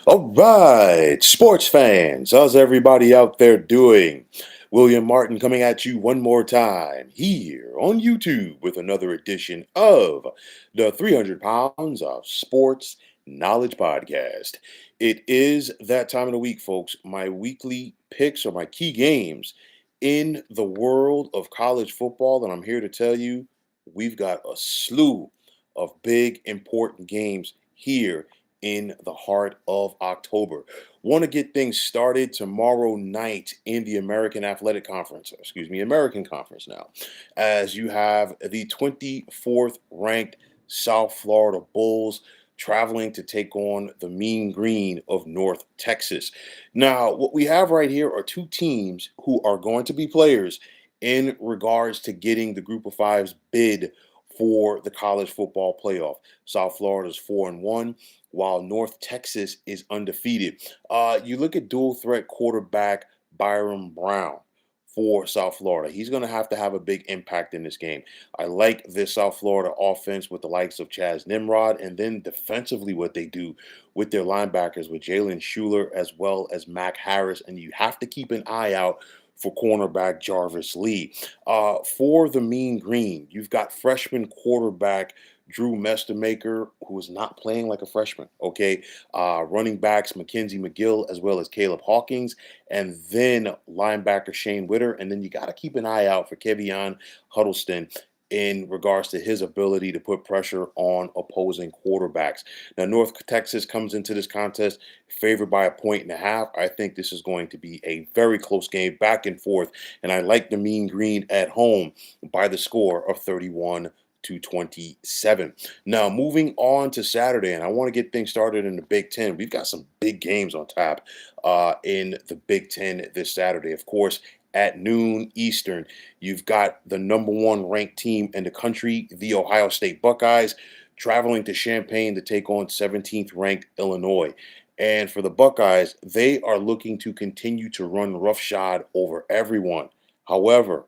All right, sports fans, how's everybody out there doing? William Martin coming at you one more time here on YouTube with another edition of the 300 Pounds of Sports Knowledge Podcast. It is that time of the week, folks. My weekly picks or my key games in the world of college football. And I'm here to tell you we've got a slew of big, important games here in the heart of October. Want to get things started tomorrow night in the American Conference now, as you have the 24th ranked South Florida Bulls traveling to take on the Mean Green of North Texas. Now, what we have right here are two teams who are going to be players in regards to getting the Group of Fives bid for the college football playoff. South Florida's 4-1, while North Texas is undefeated. You look at dual threat quarterback Byron Brown for South Florida. He's going to have a big impact in this game. I like this South Florida offense with the likes of Chaz Nimrod, and then defensively what they do with their linebackers with Jalen Schuler as well as Mac Harris. And you have to keep an eye out for cornerback Jarvis Lee. For the Mean Green, you've got freshman quarterback Drew Mestermaker, who is not playing like a freshman. Okay. Running backs Mackenzie McGill as well as Caleb Hawkins, and then linebacker Shane Witter. And then you got to keep an eye out for Kevion Huddleston in regards to his ability to put pressure on opposing quarterbacks. Now, North Texas comes into this contest favored by 1.5. I think this is going to be a very close game, back and forth, and I like the Mean Green at home by the score of 31-27. Now, moving on to Saturday, and I want to get things started in the Big Ten. We've got some big games on tap in the Big Ten this Saturday. Of course, at noon Eastern, you've got the number one ranked team in the country, the Ohio State Buckeyes, traveling to Champaign to take on 17th ranked Illinois. And for the Buckeyes, they are looking to continue to run roughshod over everyone. However,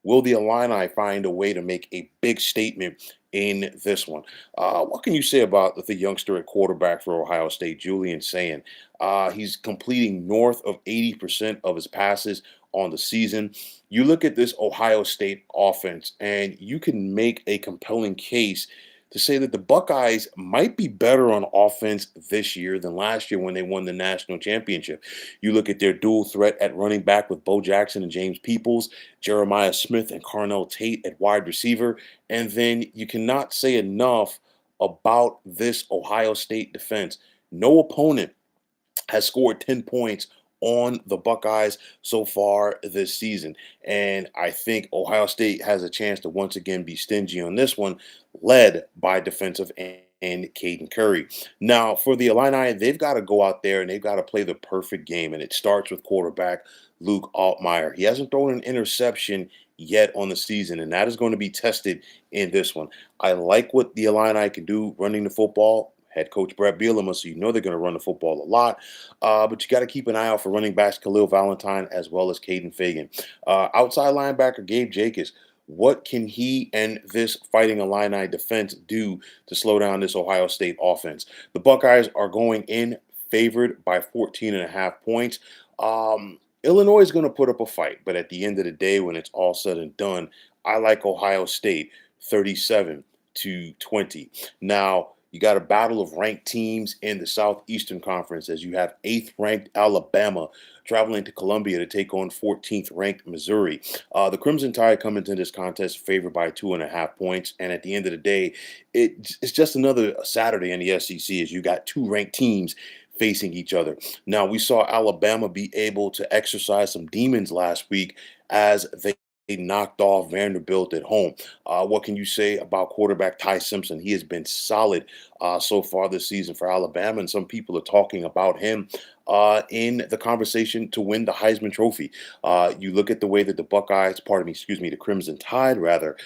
will the Illini find a way to make a big statement in this one? What can you say about the youngster at quarterback for Ohio State, Julian Sayin? He's completing north of 80% of his passes on the season. You look at this Ohio State offense, and you can make a compelling case to say that the Buckeyes might be better on offense this year than last year when they won the national championship. You look at their dual threat at running back with Bo Jackson and James Peoples, Jeremiah Smith and Carnell Tate at wide receiver, and then you cannot say enough about this Ohio State defense. No opponent has scored 10 points on the Buckeyes so far this season. And I think Ohio State has a chance to once again be stingy on this one, led by defensive end Caden Curry. Now, for the Illini, they've got to go out there and they've got to play the perfect game. And it starts with quarterback Luke Altmaier. He hasn't thrown an interception yet on the season, and that is going to be tested in this one. I like what the Illini can do running the football. Head coach Brett Bielema, so you know they're going to run the football a lot. But you got to keep an eye out for running backs Khalil Valentine as well as Caden Fagan. Outside linebacker Gabe Jacobs. What can he and this Fighting Illini defense do to slow down this Ohio State offense? The Buckeyes are going in favored by 14.5 points. Illinois is going to put up a fight, but at the end of the day, when it's all said and done, I like Ohio State 37-20. Now, you got a battle of ranked teams in the Southeastern Conference as you have 8th ranked Alabama traveling to Columbia to take on 14th ranked Missouri. The Crimson Tide come into this contest favored by 2.5 points. And at the end of the day, it's just another Saturday in the SEC as you got two ranked teams facing each other. Now, we saw Alabama be able to exercise some demons last week as they knocked off Vanderbilt at home. What can you say about quarterback Ty Simpson? He has been solid so far this season for Alabama, and some people are talking about him in the conversation to win the Heisman Trophy. You look at the way that the Buckeyes, pardon me, excuse me, the Crimson Tide, rather,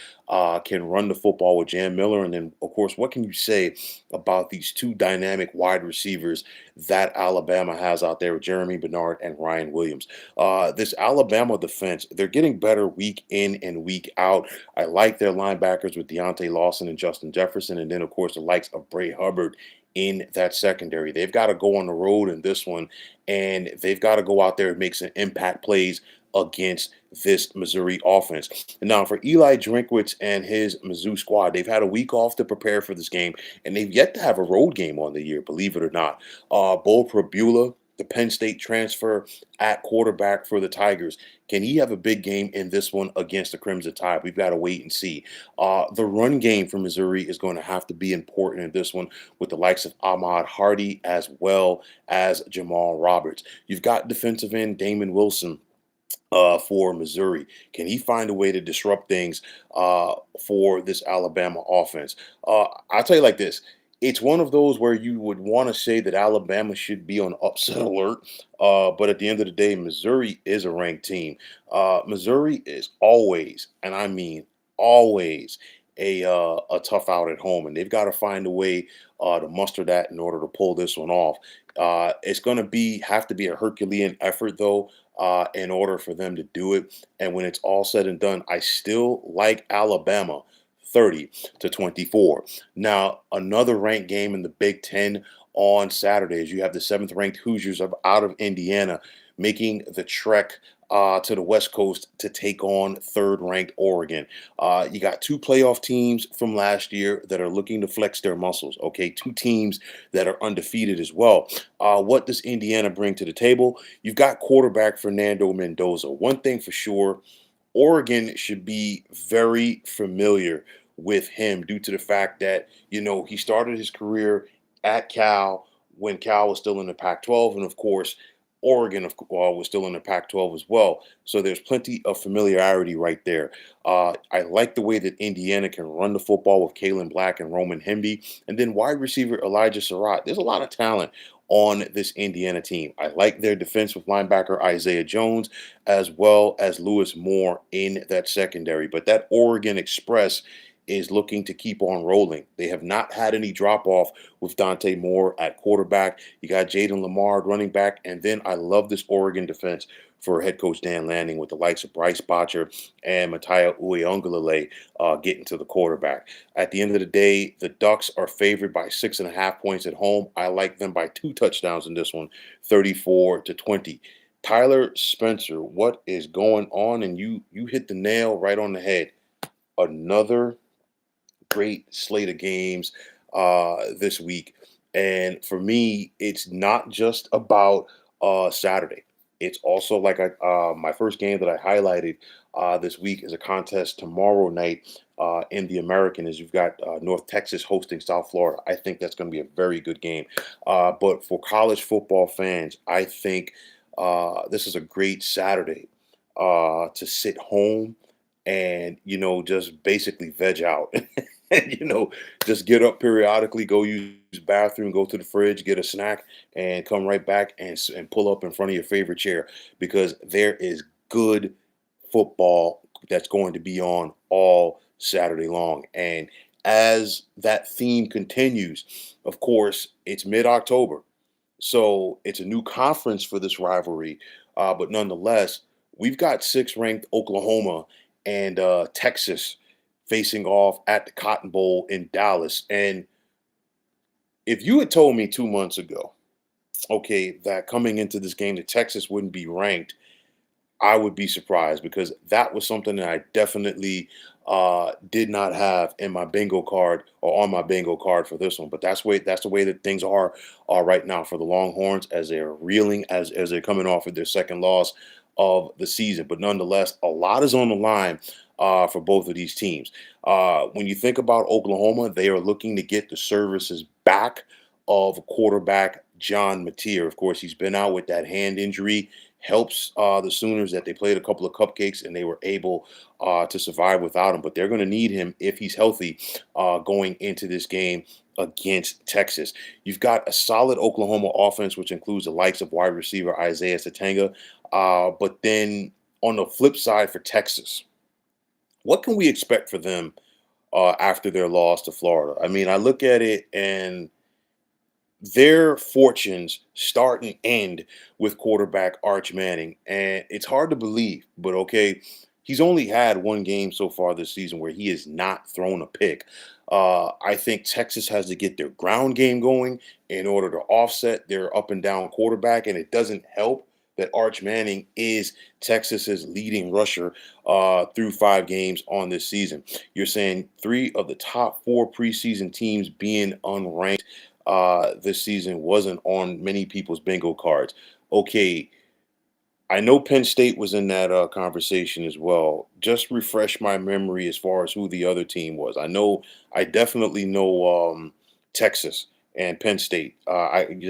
can run the football with Jan Miller. And then, of course, what can you say about these two dynamic wide receivers that Alabama has out there with Jeremy Bernard and Ryan Williams? This Alabama defense, they're getting better week in and week out. I like their linebackers with Deontay Lawson and Justin Jefferson. And then, of course, the likes of Bray Hubbard in that secondary. They've got to go on the road in this one, and they've got to go out there and make some impact plays against this Missouri offense. And now for Eli Drinkwitz and his Mizzou squad, they've had a week off to prepare for this game, and they've yet to have a road game on the year, believe it or not. Bo Prabula, the Penn State transfer at quarterback for the Tigers. Can he have a big game in this one against the Crimson Tide? We've got to wait and see. The run game for Missouri is going to have to be important in this one with the likes of Ahmad Hardy as well as Jamal Roberts. You've got defensive end Damon Wilson for Missouri. Can he find a way to disrupt things for this Alabama offense? I'll tell you like this. It's one of those where you would want to say that Alabama should be on upset alert, but at the end of the day, Missouri is a ranked team. Missouri is always, and I mean always, a tough out at home, and they've got to find a way to muster that in order to pull this one off. It's going to be have to be a Herculean effort, though, in order for them to do it. And when it's all said and done, I still like Alabama 30-24. Now, another ranked game in the Big Ten on Saturdays. You have the seventh ranked Hoosiers out of Indiana making the trek to the West Coast to take on third ranked Oregon. You got two playoff teams from last year that are looking to flex their muscles. Okay, two teams that are undefeated as well. What does Indiana bring to the table? You've got quarterback Fernando Mendoza. One thing for sure, Oregon should be very familiar with him due to the fact that, he started his career at Cal when Cal was still in the Pac 12. And of course, Oregon was still in the Pac 12 as well. So there's plenty of familiarity right there. I like the way that Indiana can run the football with Kalen Black and Roman Hemby. And then wide receiver Elijah Surratt. There's a lot of talent on this Indiana team. I like their defensive linebacker Isaiah Jones as well as Lewis Moore in that secondary. But that Oregon Express is looking to keep on rolling. They have not had any drop off with Dante Moore at quarterback. You got Jaden Lamar running back. And then I love this Oregon defense for head coach Dan Lanning with the likes of Bryce Botcher and Mattia Uyunglele getting to the quarterback. At the end of the day, the Ducks are favored by 6.5 points at home. I like them by 2 touchdowns in this one, 34-20. Tyler Spencer, what is going on? And you hit the nail right on the head. Another great slate of games this week. And for me, it's not just about Saturday. It's also like my first game that I highlighted this week is a contest tomorrow night in the American. As you've got North Texas hosting South Florida. I think that's going to be a very good game. But for college football fans, I think this is a great Saturday to sit home and just basically veg out. And just get up periodically, go use the bathroom, go to the fridge, get a snack, and come right back and pull up in front of your favorite chair because there is good football that's going to be on all Saturday long. And as that theme continues, of course, it's mid-October, so it's a new conference for this rivalry. But nonetheless, we've got sixth-ranked Oklahoma and Texas facing off at the Cotton Bowl in Dallas. And if you had told me 2 months ago, okay, that coming into this game that Texas wouldn't be ranked, I would be surprised because that was something that I definitely did not have in my bingo card or on my bingo card for this one. But that's the way that things are right now for the Longhorns as they're reeling as they're coming off of their second loss of the season. But nonetheless, a lot is on the line for both of these teams. When you think about Oklahoma, they are looking to get the services back of quarterback John Mateer. Of course, he's been out with that hand injury. Helps the Sooners that they played a couple of cupcakes and they were able to survive without him. But they're going to need him if he's healthy going into this game against Texas. You've got a solid Oklahoma offense, which includes the likes of wide receiver Isaiah Satanga. But then on the flip side for Texas, what can we expect for them after their loss to Florida? I mean, I look at it and their fortunes start and end with quarterback Arch Manning. And it's hard to believe, but okay, He's only had one game so far this season where he has not thrown a pick. I think Texas has to get their ground game going in order to offset their up and down quarterback, and it doesn't help that Arch Manning is Texas's leading rusher through 5 games on this season. You're saying 3 of the top 4 preseason teams being unranked this season wasn't on many people's bingo cards. Okay, I know Penn State was in that conversation as well. Just refresh my memory as far as who the other team was. I definitely know Texas and Penn State.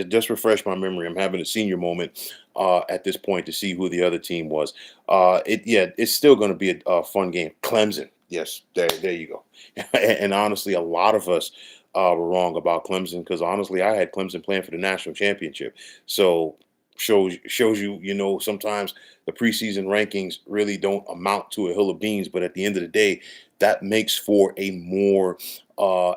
Just refresh my memory. I'm having a senior moment at this point to see who the other team was. It's still going to be a fun game. Clemson, yes, there you go. And honestly, a lot of us were wrong about Clemson because honestly, I had Clemson playing for the national championship. So shows you, sometimes the preseason rankings really don't amount to a hill of beans, but at the end of the day, that makes for a more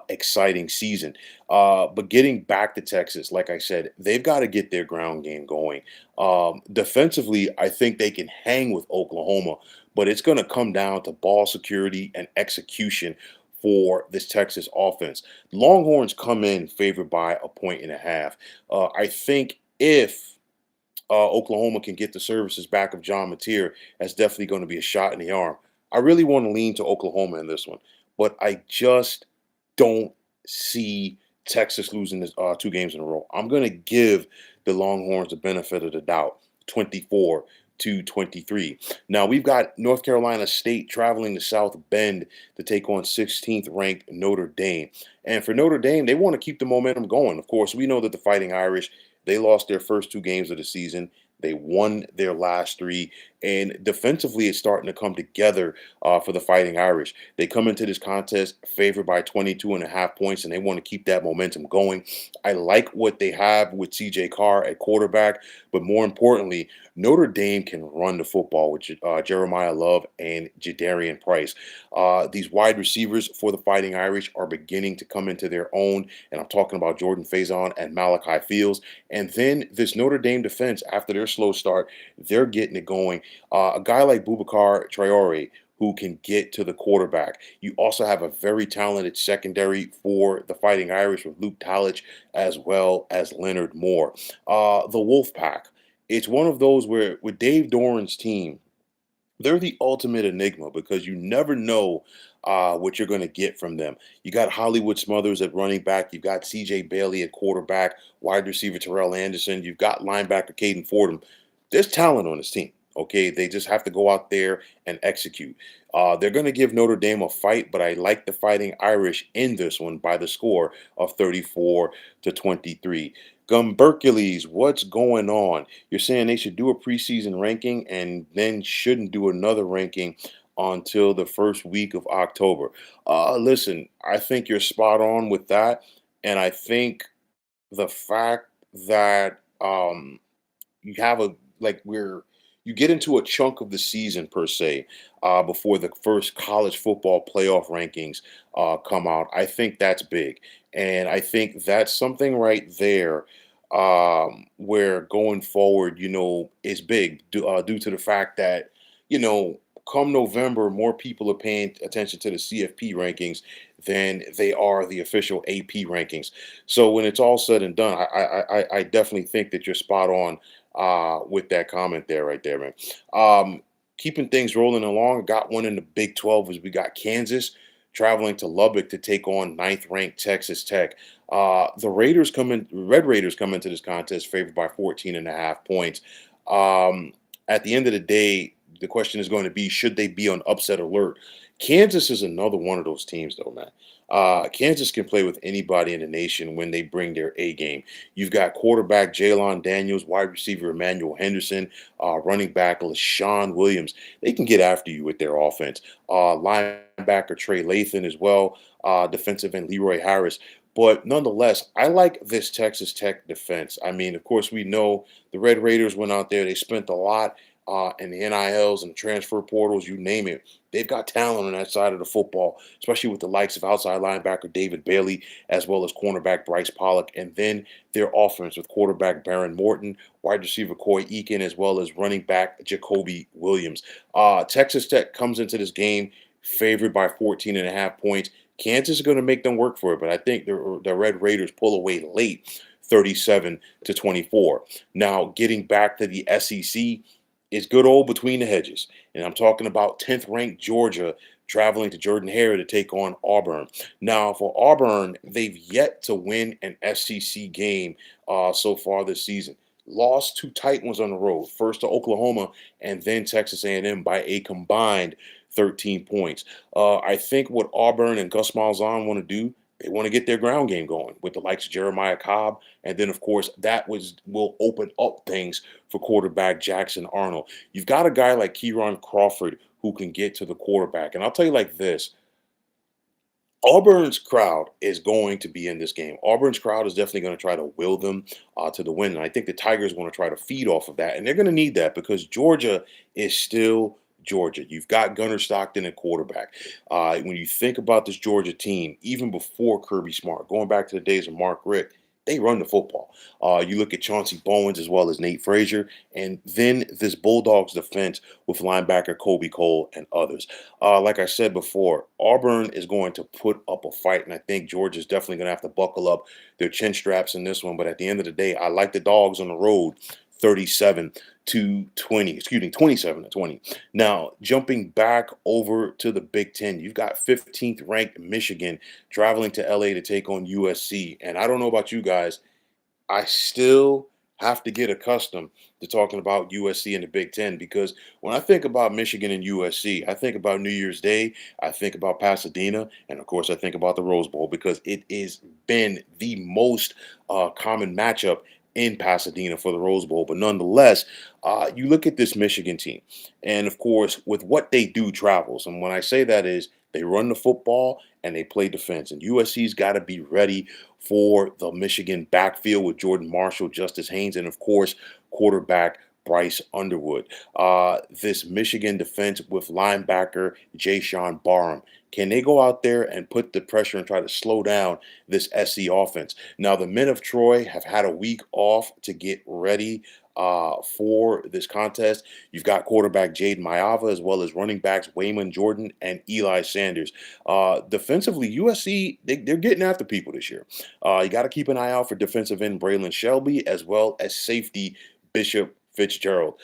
exciting season. But getting back to Texas, like I said, they've got to get their ground game going. Defensively, I think they can hang with Oklahoma, but it's going to come down to ball security and execution for this Texas offense. Longhorns come in favored by a point and a half. I think if Oklahoma can get the services back of John Mateer, that's definitely going to be a shot in the arm. I really want to lean to Oklahoma in this one, but I just don't see Texas losing this 2 games in a row. I'm going to give the Longhorns the benefit of the doubt, 24-23. Now we've got North Carolina State traveling to South Bend to take on 16th ranked Notre Dame. And for Notre Dame, they want to keep the momentum going. Of course, we know that the Fighting Irish, they lost their first 2 games of the season. They won their last 3, and defensively, it's starting to come together for the Fighting Irish. They come into this contest favored by 22.5 points, and they want to keep that momentum going. I like what they have with C.J. Carr at quarterback, but more importantly, Notre Dame can run the football with Jeremiah Love and Jadarian Price. These wide receivers for the Fighting Irish are beginning to come into their own, and I'm talking about Jordan Faison and Malachi Fields. And then this Notre Dame defense, after their slow start, they're getting it going. A guy like Boubacar Traore, who can get to the quarterback. You also have a very talented secondary for the Fighting Irish with Luke Talich as well as Leonard Moore. The Wolfpack. It's one of those where with Dave Doran's team, they're the ultimate enigma because you never know what you're going to get from them. You got Hollywood Smothers at running back. You've got C.J. Bailey at quarterback, wide receiver Terrell Anderson. You've got linebacker Caden Fordham. There's talent on this team. Okay, they just have to go out there and execute. They're going to give Notre Dame a fight, but I like the Fighting Irish in this one by the score of 34-23. Gumbercules, what's going on? You're saying they should do a preseason ranking and then shouldn't do another ranking until the first week of October. Listen, I think you're spot on with that. And I think the fact that you have a like we're you get into a chunk of the season per se before the first college football playoff rankings come out. I think that's big, and I think that's something right there where going forward, is big due to the fact that you know. Come November, more people are paying attention to the CFP rankings than they are the official AP rankings. So when it's all said and done, I definitely think that you're spot on with that comment there, right there, man. Keeping things rolling along, got one in the Big 12 as we got Kansas traveling to Lubbock to take on ninth-ranked Texas Tech. Red Raiders come into this contest favored by 14.5 points. At the end of the day, the question is going to be, should they be on upset alert? Kansas is another one of those teams, though, man. Kansas can play with anybody in the nation when they bring their A game. You've got quarterback Jalon Daniels, wide receiver Emmanuel Henderson, running back LaShawn Williams. They can get after you with their offense. Linebacker Trey Lathan as well, defensive end Leroy Harris. But nonetheless, I like this Texas Tech defense. I mean, of course, we know the Red Raiders went out there. They spent a lot and the NILs and the transfer portals, you name it. They've got talent on that side of the football, especially with the likes of outside linebacker David Bailey, as well as cornerback Bryce Pollock, and then their offense with quarterback Baron Morton, wide receiver Corey Eakin, as well as running back Jacoby Williams. Texas Tech comes into this game favored by 14 and a half points. Kansas is going to make them work for it, but I think the Red Raiders pull away late, 37-24. Now, getting back to the SEC is good old between the hedges, and I'm talking about 10th ranked Georgia traveling to Jordan Hare to take on Auburn. Now, for Auburn, they've yet to win an SEC game so far this season. Lost two tight ones on the road, first to Oklahoma and then Texas A&M by a combined 13 points. I think what Auburn and Gus Malzahn want to do, they want to get their ground game going with the likes of Jeremiah Cobb, and then of course that will open up things for quarterback Jackson Arnold. You've got a guy like Kieran Crawford who can get to the quarterback, and I'll tell you like this: Auburn's crowd is going to be in this game. Auburn's crowd is definitely going to try to will them to the win. And I think the Tigers want to try to feed off of that. And they're going to need that because Georgia is still Georgia. You've got Gunnar Stockton at quarterback. When you think about this Georgia team, even before Kirby Smart, going back to the days of Mark Richt, they run the football. You look at Chauncey Bowens as well as Nate Frazier, and then this Bulldogs defense with linebacker Kobe Cole and others. Like I said before, Auburn is going to put up a fight, and I think Georgia's definitely going to have to buckle up their chin straps in this one. But at the end of the day, I like the Dogs on the road, 27-20. Now, jumping back over to the Big Ten, you've got 15th ranked Michigan traveling to LA to take on USC. And I don't know about you guys, I still have to get accustomed to talking about USC and the Big Ten because when I think about Michigan and USC, I think about New Year's Day, I think about Pasadena, and of course, I think about the Rose Bowl because it has been the most common matchup in Pasadena for the Rose Bowl. But nonetheless, you look at this Michigan team, and of course, with what they do travels. And when I say that is they run the football and they play defense. And USC's got to be ready for the Michigan backfield with Jordan Marshall, Justice Haynes, and of course, quarterback Bryce Underwood. This Michigan defense with linebacker Jay Sean Barham. Can they go out there and put the pressure and try to slow down this SC offense? Now, the men of Troy have had a week off to get ready for this contest. You've got quarterback Jaden Mayava as well as running backs Wayman Jordan and Eli Sanders. Defensively, USC, they're getting after people this year. You got to keep an eye out for defensive end Braylon Shelby as well as safety Bishop Fitzgerald.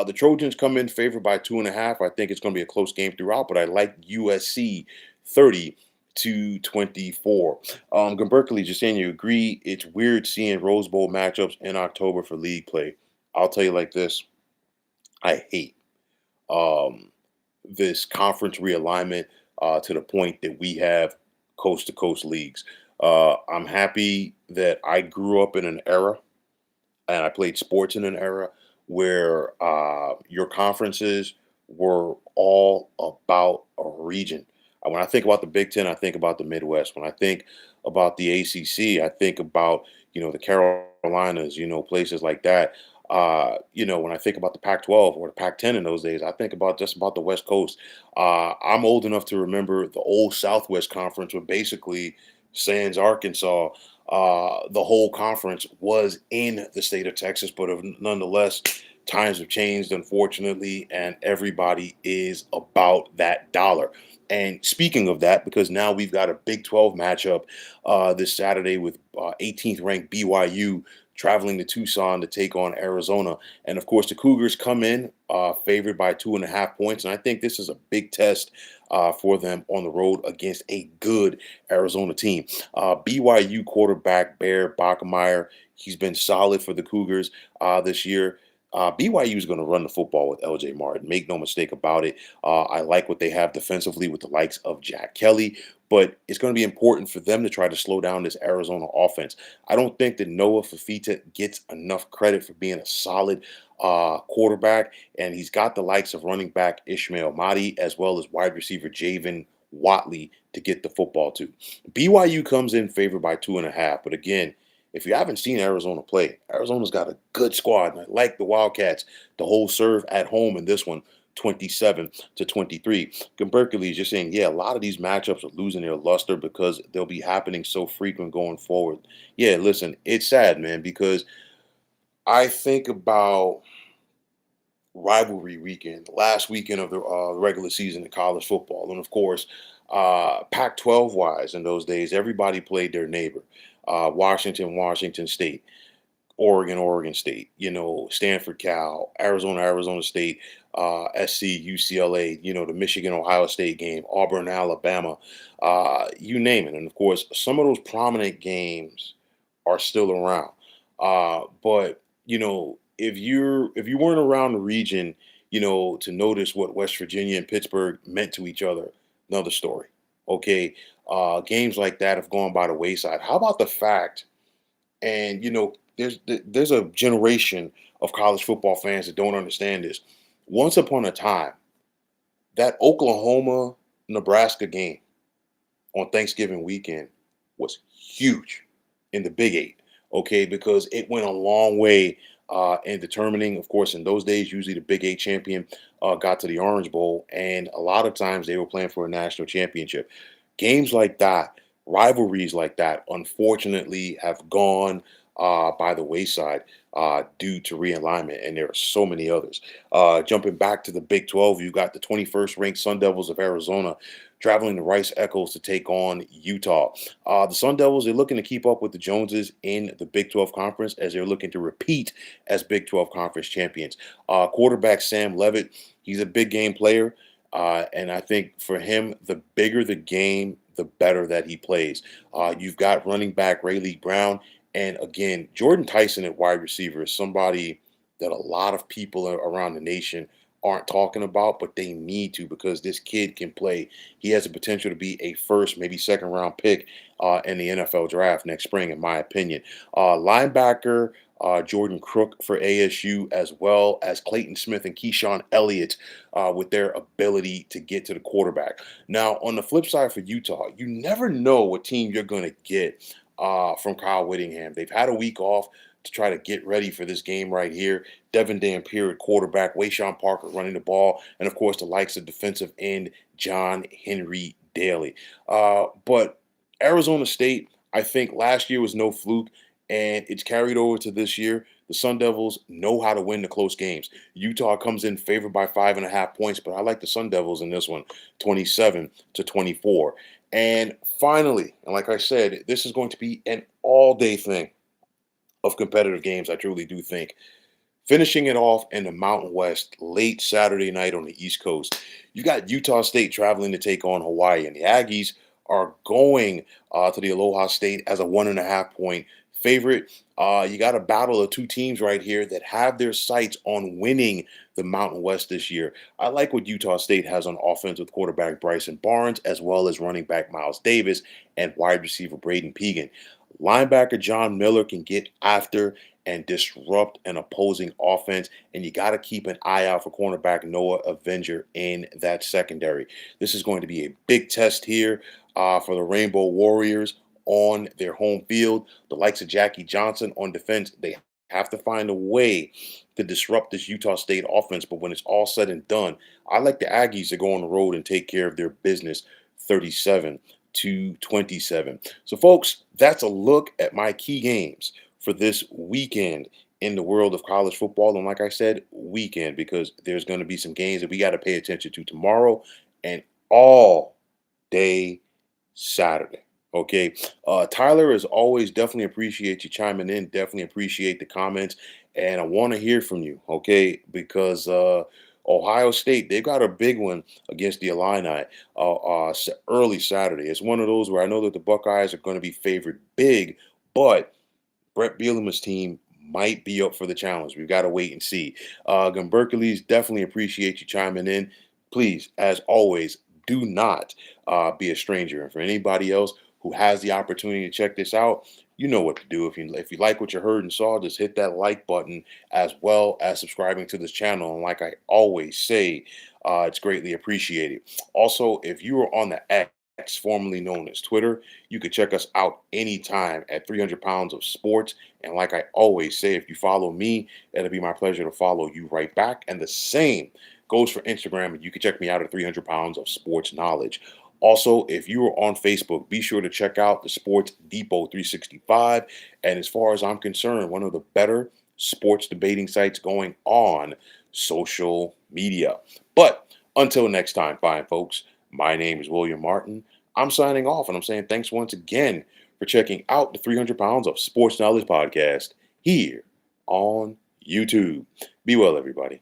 The Trojans come in favored by 2.5. I think it's going to be a close game throughout, but I like USC 30-24. Berkeley, just saying you agree. It's weird seeing Rose Bowl matchups in October for league play. I'll tell you like this: I hate um, this conference realignment to the point that we have coast to coast leagues. I'm happy that I grew up in an era and I played sports in an era where your conferences were all about a region. When I think about the Big Ten, I think about the Midwest. When I think about the ACC, I think about the Carolinas, places like that. When I think about the Pac-12 or the Pac-10 in those days, I think about just about the West Coast. I'm old enough to remember the old Southwest Conference, where basically sans Arkansas, the whole conference was in the state of Texas, but nonetheless, times have changed, unfortunately, and everybody is about that dollar. And speaking of that, because now we've got a Big 12 matchup this Saturday with 18th ranked BYU traveling to Tucson to take on Arizona. And of course, the Cougars come in favored by 2.5 points. And I think this is a big test for them on the road against a good Arizona team. BYU quarterback Bear Bachmeier, he's been solid for the Cougars this year. BYU is going to run the football with LJ Martin. Make no mistake about it. I like what they have defensively with the likes of Jack Kelly, but it's going to be important for them to try to slow down this Arizona offense. I don't think that Noah Fafita gets enough credit for being a solid quarterback, and he's got the likes of running back Ishmael Mahdi as well as wide receiver Javen Watley to get the football to. BYU comes in favored by 2.5, but again, If you haven't seen Arizona play, Arizona's got a good squad, and I like the Wildcats to hold serve at home in this one, 27-23. Berkeley is just saying, yeah, a lot of these matchups are losing their luster because they'll be happening so frequent going forward. Yeah, listen, it's sad, man, because I think about rivalry weekend, last weekend of the regular season in college football. And of course, Pac 12 wise, in those days, everybody played their neighbor. Washington, Washington State, Oregon, Oregon State, Stanford, Cal, Arizona, Arizona State, SC, UCLA, the Michigan, Ohio State game, Auburn, Alabama, you name it. And of course, some of those prominent games are still around. But if you weren't around the region, to notice what West Virginia and Pittsburgh meant to each other, another story. Okay, games like that have gone by the wayside. How about the fact? And there's a generation of college football fans that don't understand this. Once upon a time, that Oklahoma Nebraska game on Thanksgiving weekend was huge in the Big Eight, okay, because it went a long way in determining, of course, in those days, usually the Big Eight champion got to the Orange Bowl, and a lot of times they were playing for a national championship. Games like that, rivalries like that, unfortunately, have gone by the wayside due to realignment, and there are so many others. Jumping back to the Big 12, you got the 21st ranked Sun Devils of Arizona traveling to Rice Eccles to take on Utah. The Sun Devils are looking to keep up with the Joneses in the Big 12 Conference as they're looking to repeat as Big 12 Conference champions. Quarterback Sam Levitt, he's a big game player. And I think for him, the bigger the game, the better that he plays. You've got running back Rayleigh Brown. And again, Jordan Tyson at wide receiver is somebody that a lot of people around the nation aren't talking about, but they need to because this kid can play. He has the potential to be a first, maybe second round pick in the NFL draft next spring, in my opinion. Linebacker Jordan Crook for ASU, as well as Clayton Smith and Keyshawn Elliott with their ability to get to the quarterback. Now, on the flip side for Utah, you never know what team you're going to get from Kyle Whittingham. They've had a week off to try to get ready for this game right here. Devin Dampier at quarterback, Wayshawn Parker running the ball, and of course the likes of defensive end John Henry Daly. But Arizona State, I think last year was no fluke, and it's carried over to this year. The Sun Devils know how to win the close games. Utah comes in favored by 5.5 points, but I like the Sun Devils in this one, 27-24. And finally, and like I said, this is going to be an all-day thing of competitive games, I truly do think. Finishing it off in the Mountain West late Saturday night on the East Coast, you got Utah State traveling to take on Hawaii, and the Aggies are going to the Aloha State as a 1.5 point favorite. You got a battle of two teams right here that have their sights on winning the Mountain West this year. I like what Utah State has on offense with quarterback Bryson Barnes, as well as running back Miles Davis and wide receiver Braden Pegan. Linebacker John Miller can get after and disrupt an opposing offense, and you got to keep an eye out for cornerback Noah Avenger in that secondary. This is going to be a big test here for the Rainbow Warriors on their home field. The likes of Jackie Johnson on defense, they have to find a way to disrupt this Utah State offense. But when it's all said and done, I like the Aggies to go on the road and take care of their business 37-27. So, folks, that's a look at my key games for this weekend in the world of college football. And like I said, weekend, because there's going to be some games that we got to pay attention to tomorrow and all day Saturday. Okay. Tyler, as always, definitely appreciate you chiming in. Definitely appreciate the comments. And I want to hear from you. Okay. Because Ohio State, they've got a big one against the Illini early Saturday. It's one of those where I know that the Buckeyes are going to be favored big, but Brett Bielema's team might be up for the challenge. We've got to wait and see. Gumberkeles, definitely appreciate you chiming in. Please, as always, do not be a stranger. And for anybody else who has the opportunity to check this out, you know what to do. If you like what you heard and saw, just hit that like button as well as subscribing to this channel. And like I always say, it's greatly appreciated. Also, if you are on the X, X, formerly known as Twitter. You can check us out anytime at 300 Pounds of Sports. And like I always say, if you follow me, it'll be my pleasure to follow you right back. And the same goes for Instagram. You can check me out at 300 Pounds of Sports Knowledge. Also, if you are on Facebook, be sure to check out the Sports Depot 365. And as far as I'm concerned, one of the better sports debating sites going on social media. But until next time, fine folks, my name is William Martin. I'm signing off and I'm saying thanks once again for checking out the 300 Pounds of Sports Knowledge podcast here on YouTube. Be well, everybody.